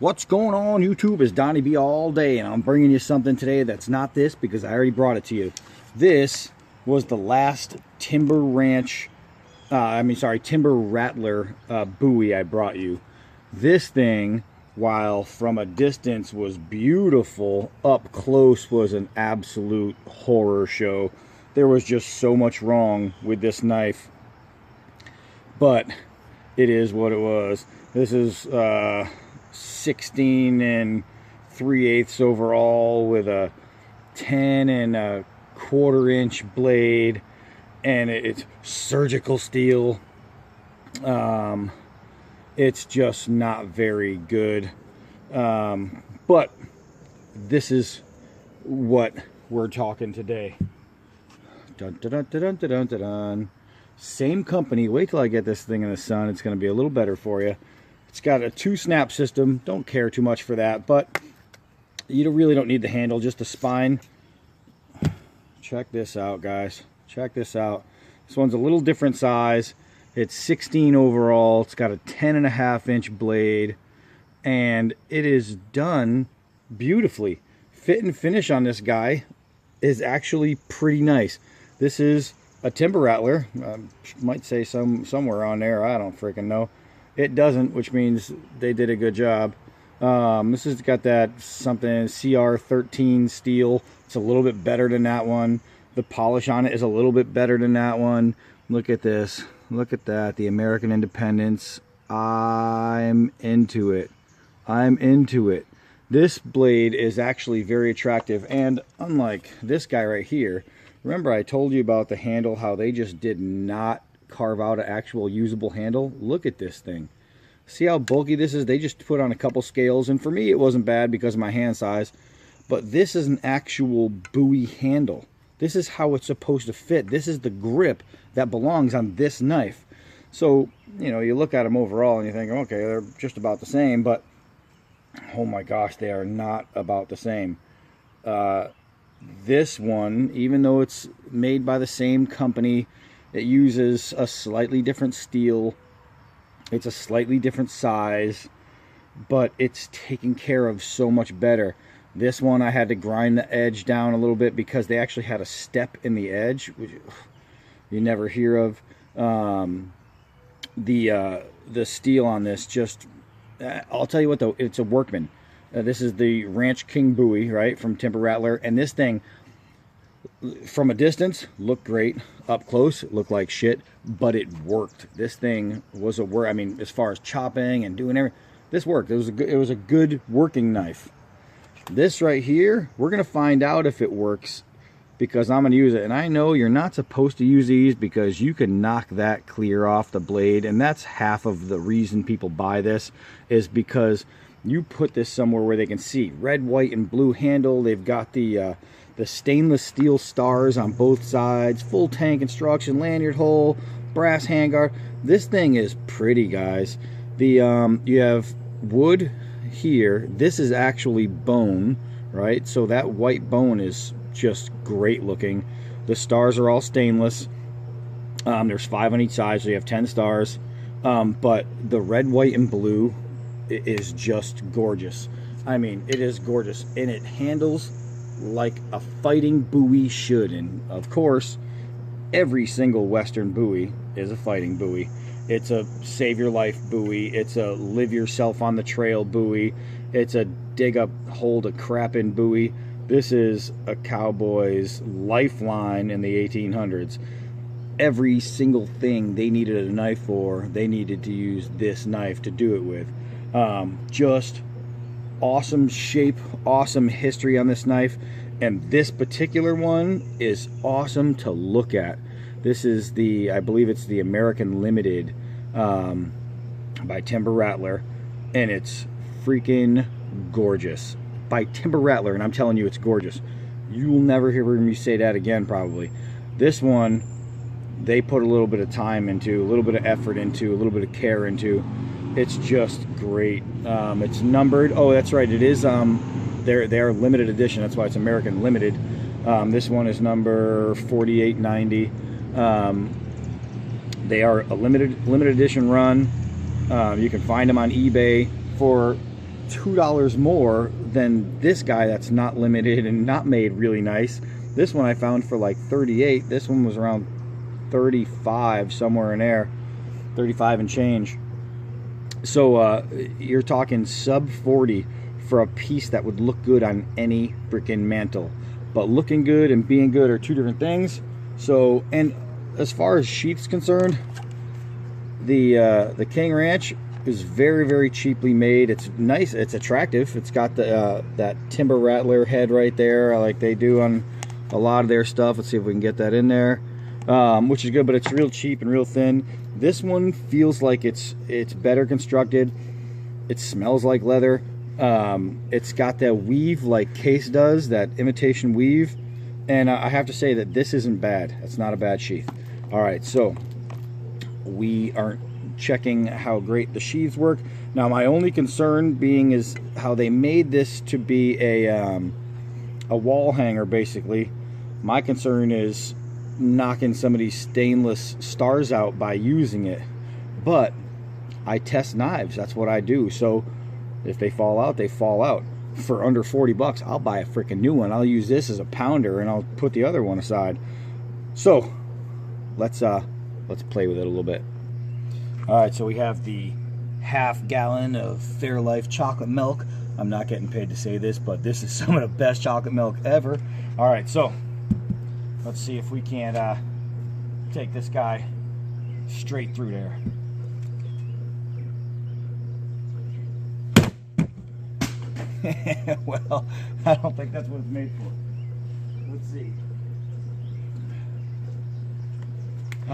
What's going on, YouTube? It's Donnie B all day, and I'm bringing you something today that's not this because I already brought it to you. This was the last Timber Rattler Bowie I brought you. This thing, while from a distance was beautiful, up close was an absolute horror show. There was just so much wrong with this knife, but it is what it was. This is 16 3/8 overall with a 10 1/4 inch blade, and it's surgical steel. It's just not very good, but this is what we're talking today. Dun, dun, dun, dun, dun, dun, dun, dun. Same company. Wait till I get this thing in the sun. It's going to be a little better for you. It's got a 2-snap system. Don't care too much for that, but you really don't need the handle, just the spine. Check this out, guys. Check this out. This one's a little different size. It's 16 overall. It's got a 10.5 inch blade, and it is done beautifully. Fit and finish on this guy is actually pretty nice. This is a Timber Rattler. Might say somewhere on there. I don't freaking know. It doesn't, which means they did a good job. This has got that something CR13 steel. It's a little bit better than that one. The polish on it is a little bit better than that one. Look at this. Look at that. The American Independence. I'm into it. I'm into it. This blade is actually very attractive, and unlike this guy right here, remember I told you about the handle, how they just did not carve out an actual usable handle? Look at this thing. See how bulky this is? They just put on a couple scales, and for me it wasn't bad because of my hand size, but this is an actual Bowie handle. This is how it's supposed to fit. This is the grip that belongs on this knife. So, you know, you look at them overall and you think, okay, they're just about the same, but oh my gosh, they are not about the same. This one, even though it's made by the same company, it uses a slightly different steel. It's a slightly different size, but it's taken care of so much better. This one I had to grind the edge down a little bit because they actually had a step in the edge, which you never hear of. The steel on this just, I'll tell you what though, it's a workman. This is the Ranch King Bowie, right, from Timber Rattler, and this thing, from a distance, looked great. Up close, it looked like shit, but it worked. This thing was a work. I mean, as far as chopping and doing everything, this worked. It was a good working knife. This right here, we're gonna find out if it works because I'm gonna use it. And I know you're not supposed to use these because you can knock that clear off the blade, and that's half of the reason people buy this, is because you put this somewhere where they can see. Red, white, and blue handle. They've got the stainless steel stars on both sides, full tank construction, lanyard hole, brass handguard. This thing is pretty, guys. You have wood here. This is actually bone, right? So that white bone is just great looking. The stars are all stainless. There's 5 on each side, so you have 10 stars. But the red, white, and blue is just gorgeous. I mean, it is gorgeous, and it handles like a fighting Bowie should. And of course, every single Western Bowie is a fighting Bowie. It's a save your life Bowie. It's a live yourself on the trail Bowie. It's a dig up hole to crap in Bowie. This is a cowboy's lifeline in the 1800s. Every single thing they needed a knife for, they needed to use this knife to do it with. Just awesome shape, awesome history on this knife, and this particular one is awesome to look at. This is the, I believe it's the American Limited by Timber Rattler, and it's freaking gorgeous. By Timber Rattler, and I'm telling you, it's gorgeous. You will never hear me say that again, probably. This one, they put a little bit of time into, a little bit of effort into, a little bit of care into. It's just great. It's numbered. Oh, that's right. It is. They're limited edition. That's why it's American Limited. This one is number 4890. They are a limited edition run. You can find them on eBay for $2 more than this guy that's not limited and not made really nice. This one I found for like 38. This one was around 35, somewhere in there, 35 and change. So you're talking sub 40 for a piece that would look good on any freaking mantle. But looking good and being good are two different things. So, and as far as sheath's concerned, the King Ranch is very, very cheaply made. It's nice, it's attractive. It's got the that Timber Rattler head right there, like they do on a lot of their stuff. Let's see if we can get that in there, which is good, but it's real cheap and real thin. This one feels like it's better constructed. It smells like leather. It's got that weave like Case does, that imitation weave, and I have to say that this isn't bad. It's not a bad sheath. All right, so we are checking how great the sheaths work. Now my only concern being is how they made this to be a wall hanger basically. My concern is knocking some of these stainless stars out by using it, but I test knives, that's what I do. So if they fall out, they fall out. For under 40 bucks, I'll buy a freaking new one. I'll use this as a pounder and I'll put the other one aside. So let's play with it a little bit. All right, so we have the half gallon of Fairlife chocolate milk. I'm not getting paid to say this, but this is some of the best chocolate milk ever. All right, so let's see if we can't take this guy straight through there. Well, I don't think that's what it's made for. Let's see.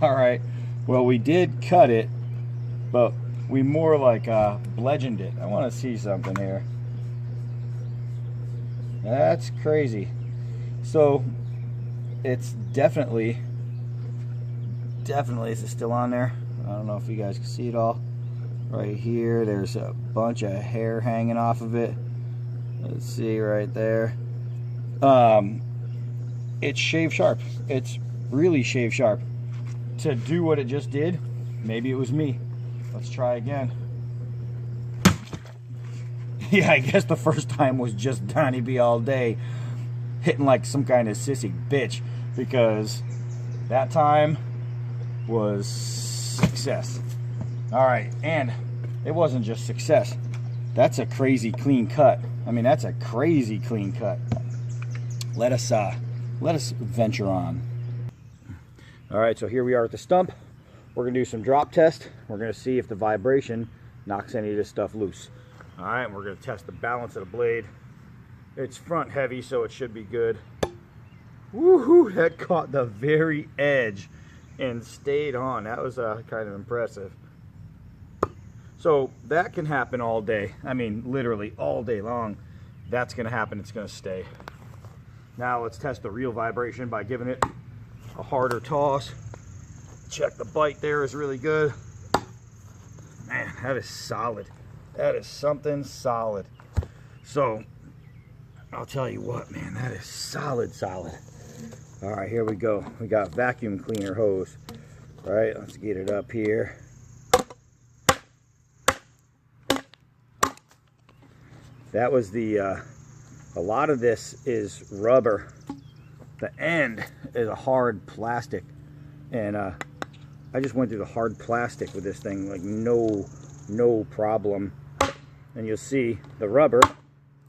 All right, well, we did cut it, but we more like bludgeoned it. I want to see something here. That's crazy. So it's definitely, is it still on there? I don't know if you guys can see it all. Right here, there's a bunch of hair hanging off of it. Let's see right there. It's shave sharp. It's really shave sharp. To do what it just did, maybe it was me. Let's try again. Yeah, I guess the first time was just Donnie B all day hitting like some kind of sissy bitch, because that time was success. All right, and it wasn't just success. That's a crazy clean cut. I mean, that's a crazy clean cut. Let us venture on. All right, so here we are at the stump. We're gonna do some drop test. We're gonna see if the vibration knocks any of this stuff loose. All right, and we're gonna test the balance of the blade. It's front heavy, so it should be good. Woohoo, that caught the very edge and stayed on. That was kind of impressive. So that can happen all day. I mean, literally all day long. That's gonna happen, it's gonna stay. Now let's test the real vibration by giving it a harder toss. Check the bite there is really good. Man, that is solid. That is something solid. So I'll tell you what, man, that is solid. All right, here we go. We got vacuum cleaner hose. All right, let's get it up here. That was the, a lot of this is rubber. The end is a hard plastic. And I just went through the hard plastic with this thing, like no problem. And you'll see the rubber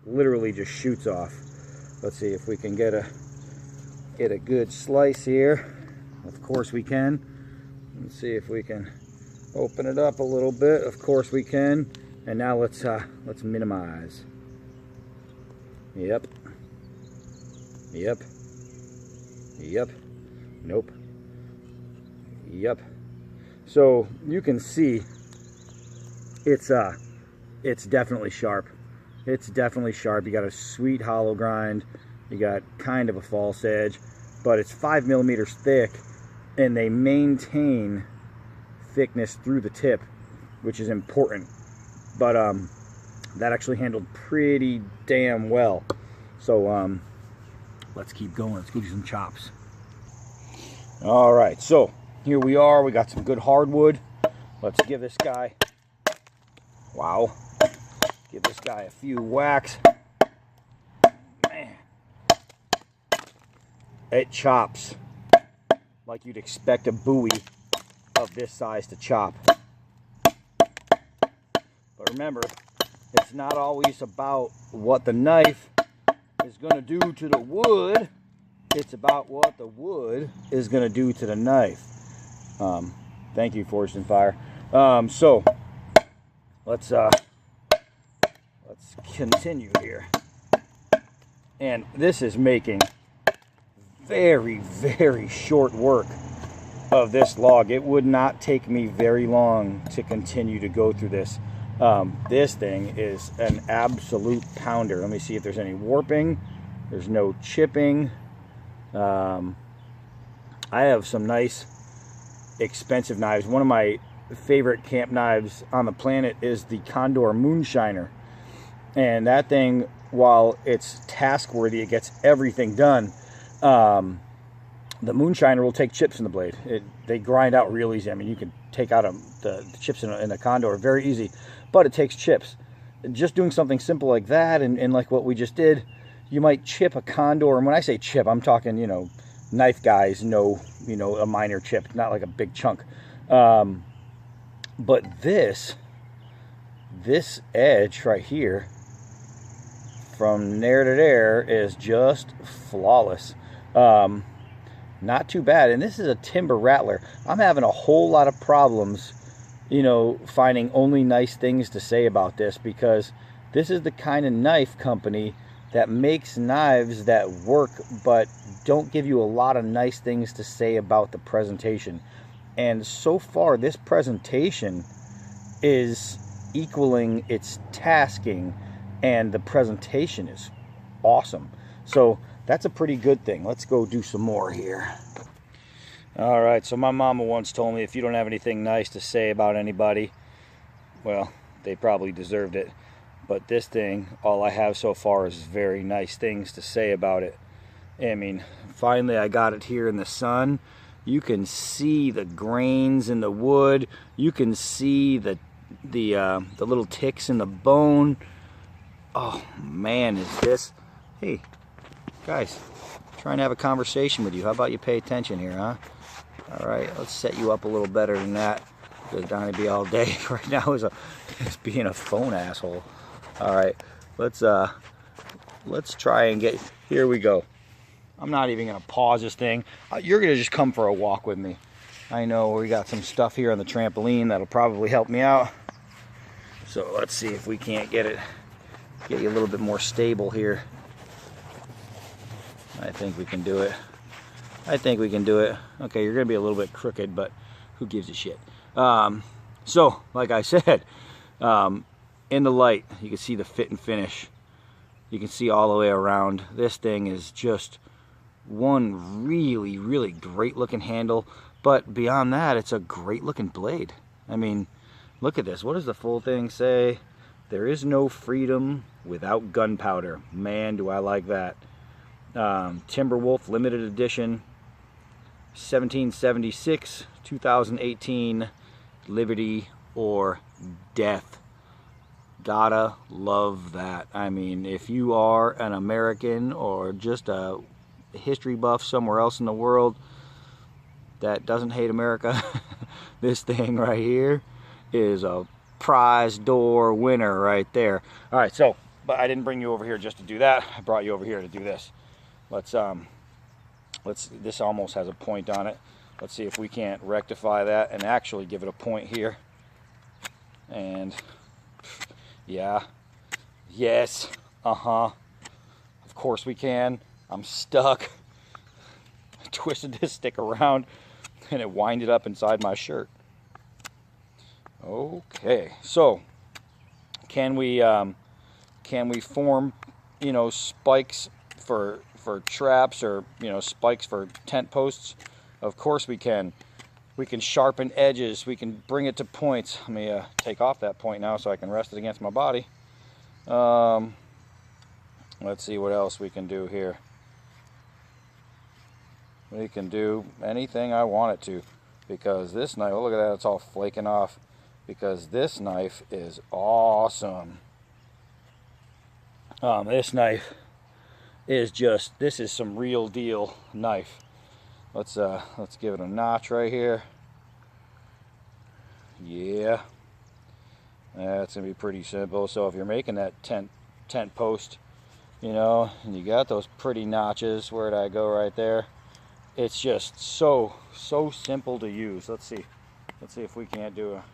literally just shoots off. Let's see if we can get a good slice here. Of course we can. Let's see if we can open it up a little bit. Of course we can. And now let's minimize. Yep. Nope. Yep. So you can see it's definitely sharp. It's definitely sharp. You got a sweet hollow grind. You got kind of a false edge, but it's 5 millimeters thick, and they maintain thickness through the tip, which is important. But that actually handled pretty damn well. So let's keep going. Let's go do some chops. All right, so here we are. We got some good hardwood. Let's give this guy, wow, give this guy a few whacks. Man, it chops like you'd expect a Bowie of this size to chop. But remember, it's not always about what the knife is going to do to the wood. It's about what the wood is going to do to the knife. Thank you, Forged in Fire. So let's continue here. And this is making very, very short work of this log. It would not take me very long to continue to go through this. This thing is an absolute pounder. Let me see if there's any warping. There's no chipping. I have some nice expensive knives. One of my favorite camp knives on the planet is the Condor Moonshiner. And that thing, while it's task worthy, it gets everything done. The Moonshiner will take chips in the blade. They grind out real easy. I mean, you can take out the chips in the Condor very easy, but it takes chips. Just doing something simple like that, and like what we just did, you might chip a Condor. And when I say chip, I'm talking, you know, knife guys know, you know, a minor chip, not like a big chunk. But this edge right here, from there to there, is just flawless. Not too bad. And this is a Timber Rattler. I'm having a whole lot of problems, you know, finding only nice things to say about this, because this is the kind of knife company that makes knives that work but don't give you a lot of nice things to say about the presentation. And so far, this presentation is equaling its tasking, and the presentation is awesome. So that's a pretty good thing. Let's go do some more here. All right, so my mama once told me, if you don't have anything nice to say about anybody, well, they probably deserved it. But this thing, all I have so far is very nice things to say about it. I mean, finally I got it here in the sun. You can see the grains in the wood. You can see the little ticks in the bone. Oh man, is this... Hey, guys, trying to have a conversation with you. How about you pay attention here, huh? All right, let's set you up a little better than that. Because Donnie B all day right now is being a phone asshole. All right, let's try and get... Here we go. I'm not even gonna pause this thing. You're gonna just come for a walk with me. I know we got some stuff here on the trampoline that'll probably help me out. So let's see if we can't get you a little bit more stable here. I think we can do it. I think we can do it. Okay, you're gonna be a little bit crooked, but who gives a shit? So, like I said, in the light, you can see the fit and finish. You can see all the way around. This thing is just one really, really great looking handle. But beyond that, it's a great looking blade. I mean, look at this. What does the full thing say? There is no freedom without gunpowder. Man, do I like that. Timber Wolf Limited Edition, 1776, 2018, Liberty or Death. Gotta love that. I mean, if you are an American or just a history buff somewhere else in the world that doesn't hate America, this thing right here is a prize door winner right there. All right, so, but I didn't bring you over here just to do that. I brought you over here to do this. Let's this almost has a point on it. Let's see if we can't rectify that and actually give it a point here. And yeah, yes, of course we can. I'm stuck. I twisted this stick around and it winded up inside my shirt. Okay, so can we form, you know, spikes for traps, or, you know, spikes for tent posts? Of course we can. We can sharpen edges. We can bring it to points. Let me take off that point now so I can rest it against my body. Let's see what else we can do here. We can do anything I want it to, because this knife, oh, look at that, it's all flaking off, because this knife is awesome. This knife is just, this is some real deal knife. Let's give it a notch right here. Yeah, that's gonna be pretty simple. So if you're making that tent post, you know, and you got those pretty notches, where'd I go right there? It's just so simple to use. Let's see if we can't do a,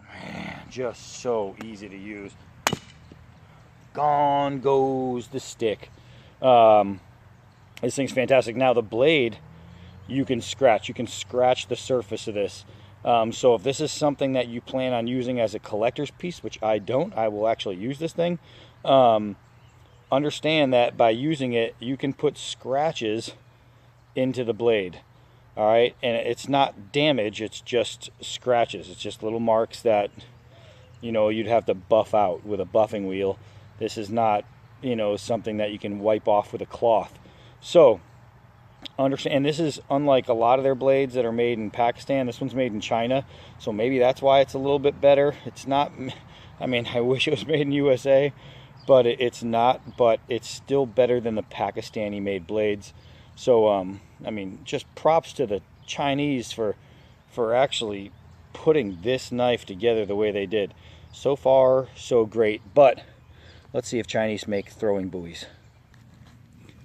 man, just so easy to use. Gone goes the stick. This thing's fantastic. Now the blade, you can scratch the surface of this. So if this is something that you plan on using as a collector's piece, which I don't, I will actually use this thing. Understand that by using it, you can put scratches into the blade. All right, and it's not damage, it's just scratches. It's just little marks that, you know, you'd have to buff out with a buffing wheel. This is not, you know, something that you can wipe off with a cloth. So understand, and this is unlike a lot of their blades that are made in Pakistan. This one's made in China, so maybe that's why it's a little bit better. It's not, I mean, I wish it was made in USA, but it's not. But it's still better than the Pakistani made blades. So I mean, just props to the Chinese for actually putting this knife together the way they did. So far so great. But let's see if Chinese make throwing buoys.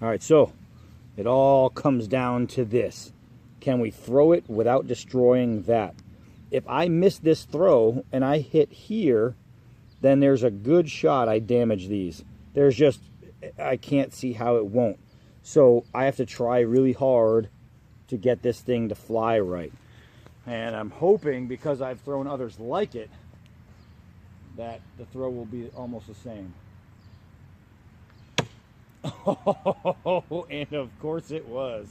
All right, so it all comes down to this. Can we throw it without destroying that? If I miss this throw and I hit here, then there's a good shot I damage these. There's just, I can't see how it won't. So I have to try really hard to get this thing to fly right. And I'm hoping, because I've thrown others like it, that the throw will be almost the same. Oh, and of course it was.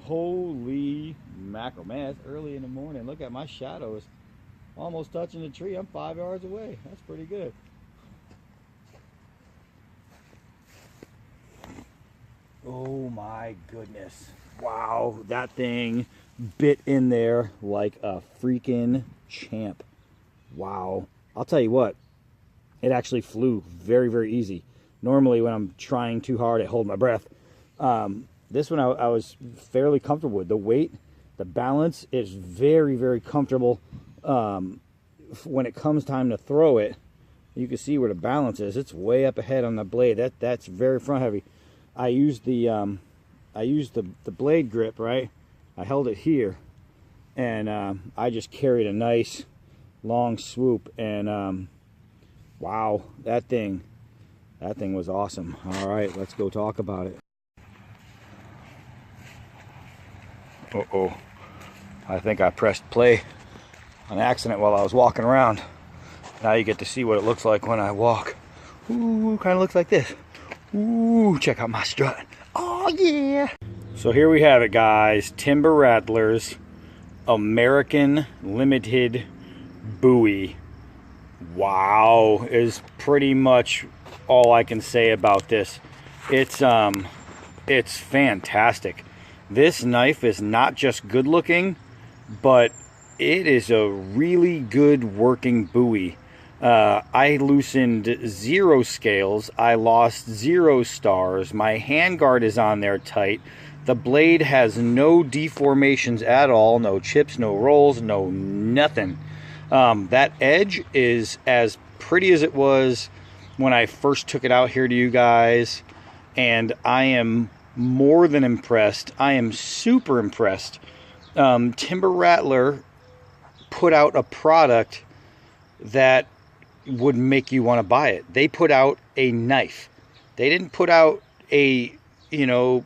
Holy mackerel, man, it's early in the morning. Look at my shadows almost touching the tree. I'm 5 yards away. That's pretty good. Oh my goodness. Wow, that thing bit in there like a freaking champ. Wow. I'll tell you what, it actually flew very, very easy. Normally when I'm trying too hard, I hold my breath. This one I was fairly comfortable with. The weight, the balance is very, very comfortable. When it comes time to throw it, you can see where the balance is. It's way up ahead on the blade. That's very front heavy. I used the blade grip, right? I held it here, and I just carried a nice long swoop, and wow, that thing was awesome. All right, let's go talk about it. Uh-oh, I think I pressed play on accident while I was walking around. Now you get to see what it looks like when I walk. Ooh, kind of looks like this. Ooh, check out my strut. Oh yeah. So here we have it, guys. Timber Rattler's American Limited Bowie. Wow, is pretty much all I can say about this. It's fantastic. This knife is not just good looking, but it is a really good working buoy. I loosened 0 scales. I lost 0 stars. My handguard is on there tight. The blade has no deformations at all. No chips, no rolls, no nothing. That edge is as pretty as it was when I first took it out here to you guys. And I am more than impressed. I am super impressed. Timber Rattler put out a product that would make you want to buy it. They put out a knife. They didn't put out a, you know,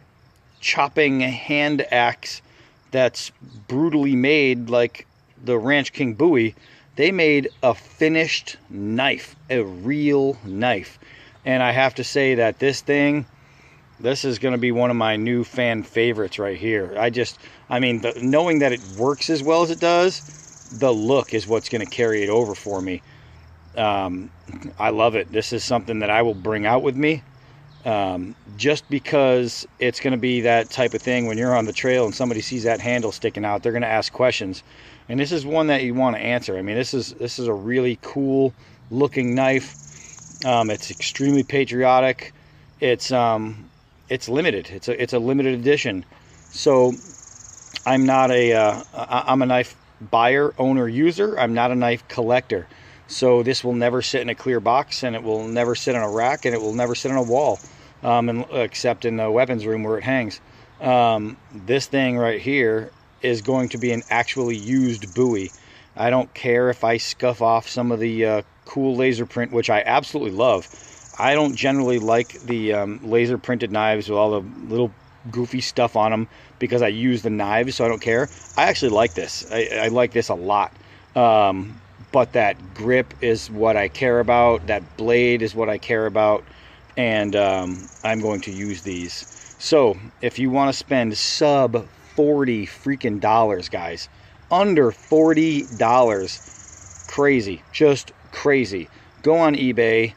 chopping hand axe that's brutally made like the Ranch King Bowie. They made a finished knife, a real knife. And I have to say that this is going to be one of my new fan favorites right here. I mean, knowing that it works as well as it does, the look is what's going to carry it over for me. I love it. This is something that I will bring out with me, just because it's going to be that type of thing when you're on the trail and somebody sees that handle sticking out, they're going to ask questions, and this is one that you want to answer. I mean, this is a really cool looking knife. It's extremely patriotic. It's limited. It's a limited edition. So I'm not I'm a knife buyer, owner, user. I'm not a knife collector. So this will never sit in a clear box, and it will never sit on a rack, and it will never sit on a wall, except in the weapons room where it hangs. This thing right here is going to be an actually used Bowie. I don't care if I scuff off some of the cool laser print, which I absolutely love. I don't generally like the laser printed knives with all the little goofy stuff on them because I use the knives, so I don't care. I actually like this. I like this a lot. But that grip is what I care about. That blade is what I care about. And I'm going to use these. So if you want to spend sub 40 freaking dollars, guys, under $40, crazy, just crazy. Go on eBay,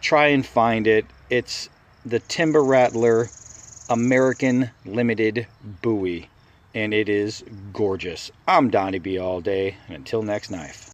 try and find it. It's the Timber Rattler American Limited Bowie, and it is gorgeous. I'm Donnie B all day, and until next knife.